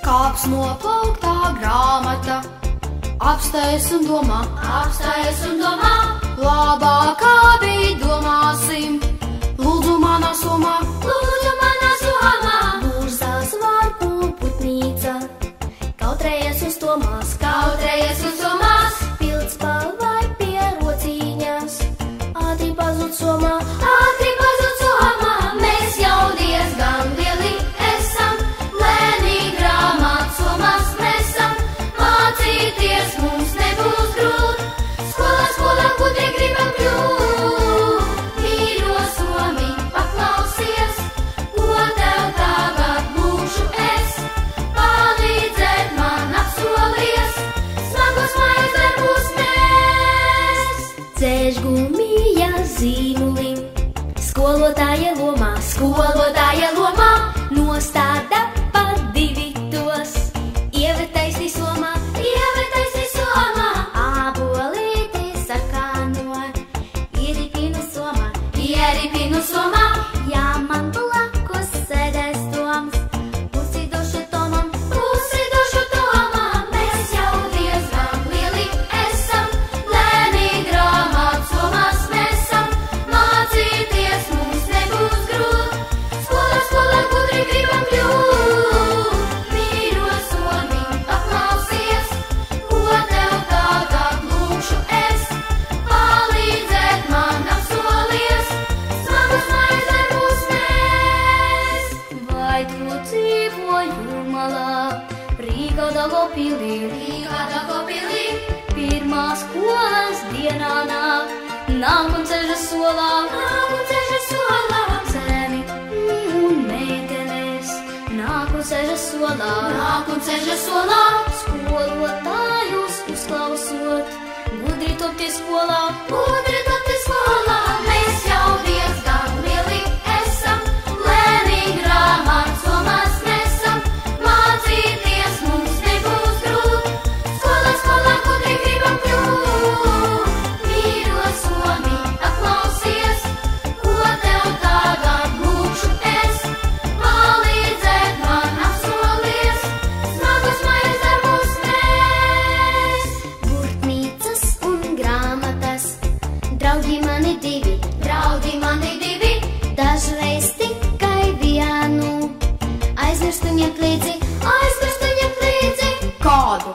Kāps noplauktā grāmata, apstājas un domā, labākā bija domāsim. Lūdzu manā somā, Burzās vārku putnīca, kautrējies uz tomās, pildspalvai pie rociņas, ātri pazūd somā, mēs jau diezgan lieli esam, lēnīgi grāmatu somās nesam, mācīties mums nebūs grūt, skolā gudri gribam kļūt. Mīļo somi, paklausies, ko tev tagad lūkšu es, palīdzēt man apsolies, smagos mājas darbus nes. Dzēžgumija zīmulim, skolotāja lomā, nostāda pa divitos, ievetaisti somā, ābolīti sakāno, ieripinu somā, ja man blakus sēdēs Toms, pusi došu Tomam, mēs jau diezgan lieli esam, lēnīgi grāmatu somās nesam, mācīties mums nebūs grūt, skolā gudri gribam kļūt. Mīļo somi, paklausies, ko tev tagad lūkšu es, palīdzēt man apsolies, smagus mājas darbus nes. Vai tu dzīvo Jūrmalā, Rīgā Daugavpilī, pirmās skolas dienā nāk un ceļas solā, zemi un meitenes, nāk un ceļas solā, skolotājus uzklausot, gudri topti skolā, mēs jau diezgan lieli esam, lēnīgi grāmatu somās nesam, mācīties mums nebūs grūt, skolā gudri gribam kļūt. Mīļo somi, paklausies, ko tev tagad lūkšu es, palīdzēt man apsolies, smagus mājas darbus nes. Burtnīcas un grāmatas, draugi mani divi, dažreiz tikai vienu, aizmirstu ņemt līdzi. Kādu?